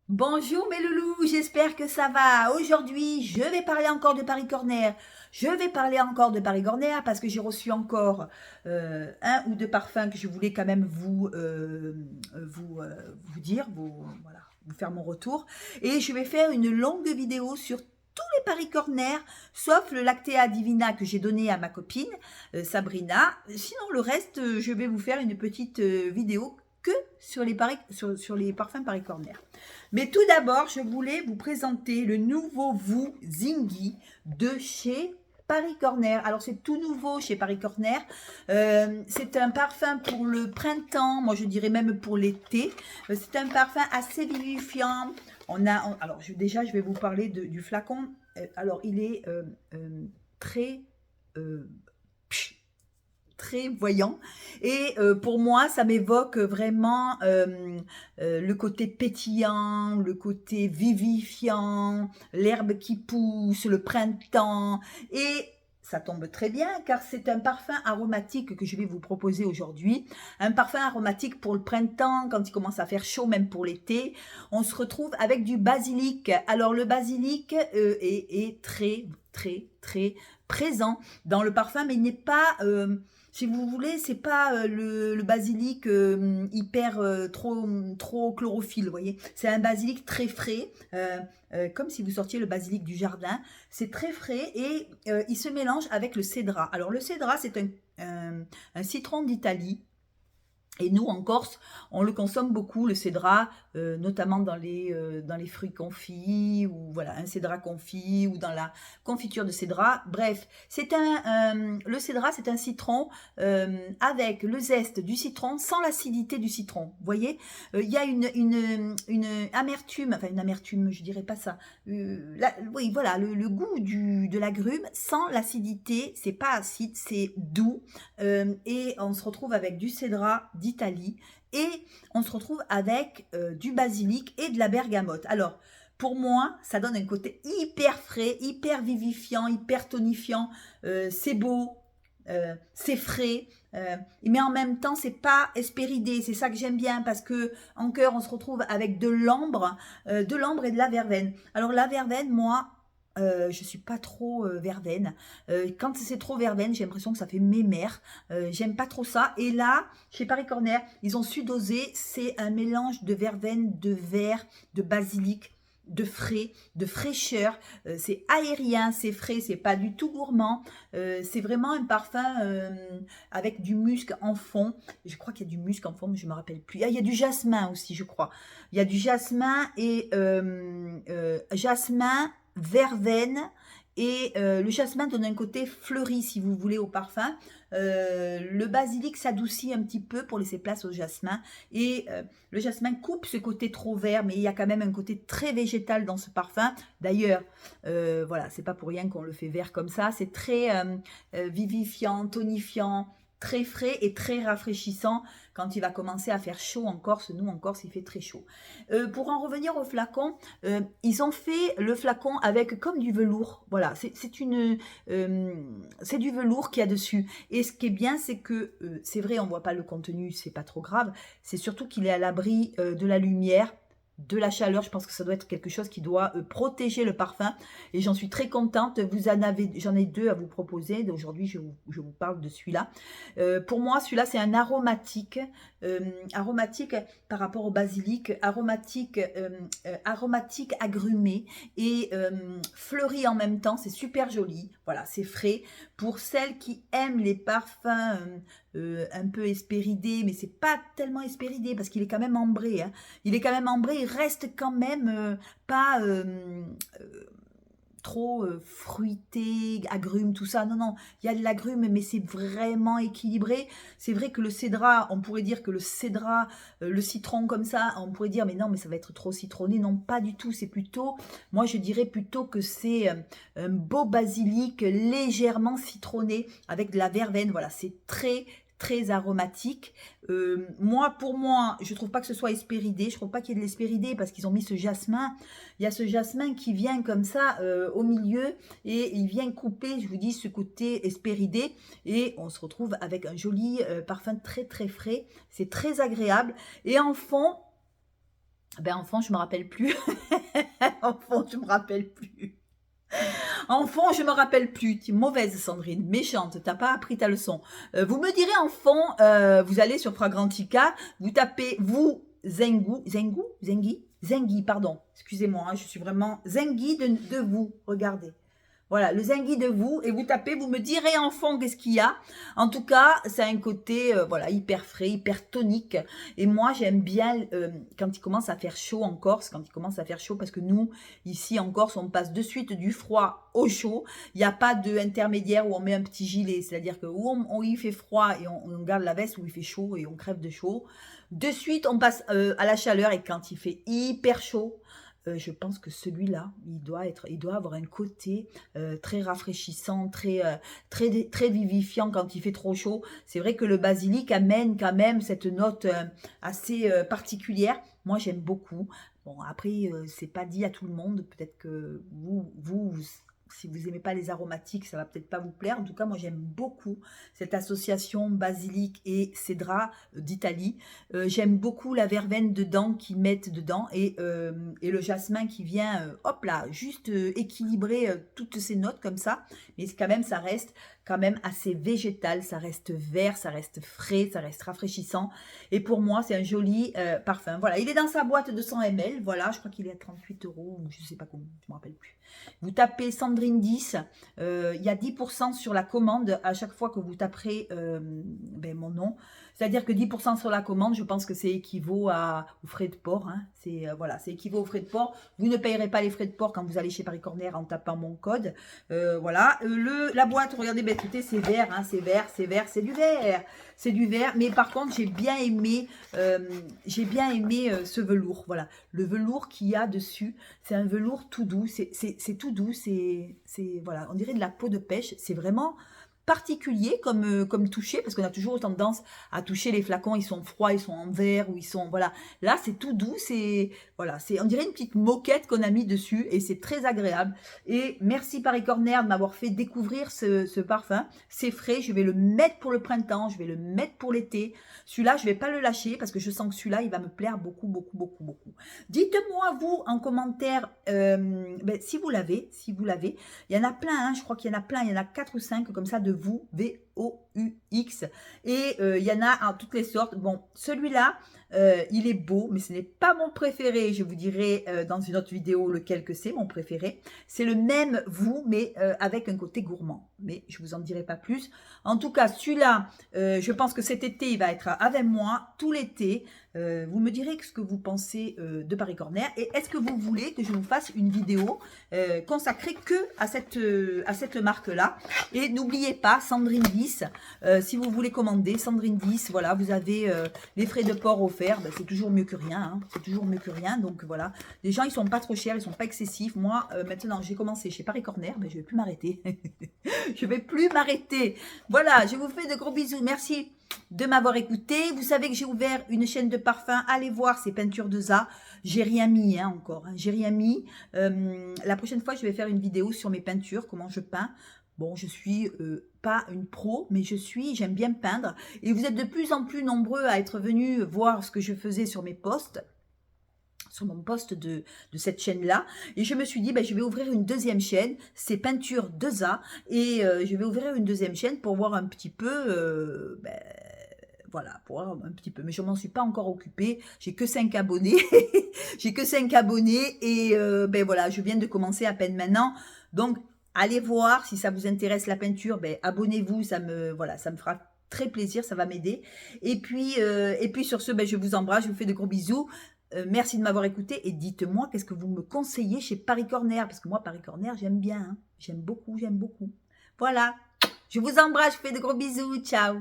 Bonjour mes loulous, j'espère que ça va. Aujourd'hui, je vais parler encore de Paris Corner. Je vais parler encore de Paris Corner parce que j'ai reçu encore un ou deux parfums que je voulais quand même vous dire, voilà, vous faire mon retour. Et je vais faire une longue vidéo sur tous les Paris Corner, sauf le Lactea Divina que j'ai donné à ma copine Sabrina. Sinon, le reste, je vais vous faire une petite vidéo que sur sur les parfums Paris Corner. Mais tout d'abord, je voulais vous présenter le nouveau Vous Zingy de chez Paris Corner. Alors, c'est tout nouveau chez Paris Corner. C'est un parfum pour le printemps, moi je dirais même pour l'été. C'est un parfum assez vivifiant. Alors, déjà, je vais vous parler du flacon. Alors, il est très euh, très voyant. Et pour moi, ça m'évoque vraiment le côté pétillant, le côté vivifiant, l'herbe qui pousse, le printemps. Et ça tombe très bien car c'est un parfum aromatique que je vais vous proposer aujourd'hui. Un parfum aromatique pour le printemps, quand il commence à faire chaud, même pour l'été. On se retrouve avec du basilic. Alors le basilic est très, très, très présent dans le parfum, mais il n'est pas si vous voulez, c'est pas le basilic hyper trop chlorophylle, vous voyez. C'est un basilic très frais, comme si vous sortiez le basilic du jardin. C'est très frais et il se mélange avec le cédra. Alors le cédra, c'est un citron d'Italie. Et nous, en Corse, on le consomme beaucoup, le cédra, notamment dans les fruits confits, ou voilà, un cédra confit, ou dans la confiture de cédra. Bref, le cédra, c'est un citron avec le zeste du citron, sans l'acidité du citron. Vous voyez, il y a une amertume, enfin une amertume, je dirais pas ça. Oui, voilà, le goût de l'agrume, sans l'acidité, c'est pas acide, c'est doux. Et on se retrouve avec du cédra d'Italie et on se retrouve avec du basilic et de la bergamote. Alors, pour moi, ça donne un côté hyper frais, hyper vivifiant, hyper tonifiant. C'est beau, c'est frais, mais en même temps, c'est pas espéridé. C'est ça que j'aime bien parce que en cœur, on se retrouve avec de l'ambre et de la verveine. Alors la verveine, moi, je suis pas trop verveine. Quand c'est trop verveine, j'ai l'impression que ça fait mémère. J'aime pas trop ça. Et là, chez Paris Corner, ils ont su doser. C'est un mélange de verveine, de verre, de basilic, de frais, de fraîcheur. C'est aérien, c'est frais, c'est pas du tout gourmand. C'est vraiment un parfum avec du musc en fond. Je crois qu'il y a du musc en fond, mais je me rappelle plus. Ah, il y a du jasmin aussi, je crois. Il y a du jasmin et jasmin, verveine, et le jasmin donne un côté fleuri, si vous voulez, au parfum. Le basilic s'adoucit un petit peu pour laisser place au jasmin. Et le jasmin coupe ce côté trop vert, mais il y a quand même un côté très végétal dans ce parfum. D'ailleurs, voilà, c'est pas pour rien qu'on le fait vert comme ça. C'est très vivifiant, tonifiant, très frais et très rafraîchissant quand il va commencer à faire chaud en Corse. Nous, en Corse, il fait très chaud. Pour en revenir au flacon, ils ont fait le flacon avec comme du velours. Voilà, c'est du velours qu'il y a dessus. Et ce qui est bien, c'est que c'est vrai, on voit pas le contenu, c'est pas trop grave. C'est surtout qu'il est à l'abri de la lumière, de la chaleur. Je pense que ça doit être quelque chose qui doit protéger le parfum. Et j'en suis très contente. J'en ai deux à vous proposer. Aujourd'hui, je vous parle de celui-là. Pour moi, celui-là, c'est un aromatique. Aromatique par rapport au basilic, aromatique agrumé et fleuri en même temps. C'est super joli. Voilà, c'est frais. Pour celles qui aiment les parfums un peu espéridés, mais c'est pas tellement espéridé parce qu'il est quand même ambré. Hein. Il est quand même ambré, il reste quand même pas trop fruité, agrumes, tout ça. Non, non, il y a de l'agrume, mais c'est vraiment équilibré. C'est vrai que le cédra, on pourrait dire que le cédra, le citron comme ça, on pourrait dire, mais non, mais ça va être trop citronné. Non, pas du tout. C'est plutôt, moi je dirais plutôt que c'est un beau basilic légèrement citronné avec de la verveine. Voilà, c'est très aromatique. Pour moi, je trouve pas que ce soit hespéridé. Je trouve pas qu'il y ait de l'hespéridé parce qu'ils ont mis ce jasmin. Il y a ce jasmin qui vient comme ça au milieu et il vient couper, je vous dis, ce côté hespéridé. Et on se retrouve avec un joli parfum très frais. C'est très agréable. Et en fond, Ben, enfant, je me rappelle plus. Enfant, je me rappelle plus. Enfant, je me rappelle plus. Tu es mauvaise, Sandrine, méchante. T'as pas appris ta leçon. Vous me direz, enfant, vous allez sur Fragrantica, vous tapez vous Zengi, pardon. Excusez-moi, hein, je suis vraiment Zengi de vous. Regardez. Voilà, le Zengi de vous, et vous tapez, vous me direz enfant qu'est-ce qu'il y a. En tout cas, c'est un côté voilà, hyper frais, hyper tonique. Et moi, j'aime bien quand il commence à faire chaud en Corse, quand il commence à faire chaud, parce que nous, ici en Corse, on passe de suite du froid au chaud. Il n'y a pas d'intermédiaire où on met un petit gilet, c'est-à-dire que où il fait froid et on garde la veste, où il fait chaud et on crève de chaud. De suite, on passe à la chaleur, et quand il fait hyper chaud, je pense que celui-là, il doit avoir un côté très rafraîchissant, très vivifiant quand il fait trop chaud. C'est vrai que le basilic amène quand même cette note assez particulière. Moi, j'aime beaucoup. Bon, après, c'est pas dit à tout le monde. Peut-être que si vous n'aimez pas les aromatiques, ça va peut-être pas vous plaire. En tout cas, moi, j'aime beaucoup cette association basilic et cédra d'Italie. J'aime beaucoup la verveine dedans qu'ils mettent dedans et le jasmin qui vient, hop là, juste équilibrer toutes ces notes comme ça. Mais quand même, ça reste quand même assez végétal, ça reste vert, ça reste frais, ça reste rafraîchissant. Et pour moi, c'est un joli parfum. Voilà, il est dans sa boîte de 100 ml. Voilà, je crois qu'il est à 38 €, je ne sais pas combien, je ne me rappelle plus. Vous tapez Sandrine 10, il y a 10% sur la commande à chaque fois que vous taperez mon nom. C'est-à-dire que 10% sur la commande, je pense que c'est équivaut aux frais de port. Hein. Voilà, c'est équivaut aux frais de port. Vous ne payerez pas les frais de port quand vous allez chez Paris Corner en tapant mon code. Voilà, la boîte, regardez, ben, écoutez, c'est vert, hein, c'est vert, c'est du vert. C'est du vert, mais par contre, j'ai bien aimé ce velours. Voilà, le velours qu'il y a dessus, c'est un velours tout doux. C'est tout doux, voilà, on dirait de la peau de pêche. C'est vraiment particulier comme toucher, parce qu'on a toujours tendance à toucher les flacons, ils sont froids, ils sont en verre, ou ils sont, voilà, là c'est tout doux, voilà, on dirait une petite moquette qu'on a mis dessus, et c'est très agréable. Et merci Paris Corner de m'avoir fait découvrir ce parfum. C'est frais, je vais le mettre pour le printemps, je vais le mettre pour l'été. Celui-là, je vais pas le lâcher, parce que je sens que celui-là, il va me plaire beaucoup. Dites-moi vous en commentaire si vous l'avez, il y en a plein, hein, je crois qu'il y en a plein, il y en a 4 ou 5 comme ça de vous, V-O-U-X, et il y en a en toutes les sortes. Bon, celui-là, il est beau, mais ce n'est pas mon préféré. Je vous dirai dans une autre vidéo lequel que c'est mon préféré. C'est le même vous, mais avec un côté gourmand. Mais je vous en dirai pas plus. En tout cas, celui-là, je pense que cet été, il va être avec moi tout l'été. Vous me direz ce que vous pensez de Paris Corner, et est-ce que vous voulez que je vous fasse une vidéo consacrée que à cette marque-là. Et n'oubliez pas, Sandrine 10, si vous voulez commander, Sandrine 10, voilà, vous avez les frais de port offerts, ben, c'est toujours mieux que rien, hein, c'est toujours mieux que rien, donc voilà. Les gens, ils sont pas trop chers, ils sont pas excessifs. Moi, maintenant, j'ai commencé chez Paris Corner, ben, je vais plus m'arrêter. Je vais plus m'arrêter. Voilà, je vous fais de gros bisous, merci de m'avoir écouté. Vous savez que j'ai ouvert une chaîne de parfums. Allez voir ces peintures de Za. J'ai rien mis hein, encore. Hein. J'ai rien mis. La prochaine fois, je vais faire une vidéo sur mes peintures, comment je peins. Bon, je suis pas une pro, mais j'aime bien peindre. Et vous êtes de plus en plus nombreux à être venus voir ce que je faisais sur mes posts, sur mon post de cette chaîne-là. Et je me suis dit, ben, je vais ouvrir une deuxième chaîne, c'est Peinture de Za. Et je vais ouvrir une deuxième chaîne pour voir un petit peu... voilà, pour voir un petit peu. Mais je ne m'en suis pas encore occupée. J'ai que 5 abonnés. J'ai que 5 abonnés. Et ben voilà, je viens de commencer à peine maintenant. Donc, allez voir si ça vous intéresse la peinture. Ben, abonnez-vous, ça me fera très plaisir, ça va m'aider. Et puis sur ce, ben, je vous embrasse, je vous fais de gros bisous. Merci de m'avoir écouté et dites-moi qu'est-ce que vous me conseillez chez Paris Corner, parce que moi Paris Corner j'aime bien, hein. J'aime beaucoup. Voilà, je vous embrasse, je vous fais de gros bisous, ciao.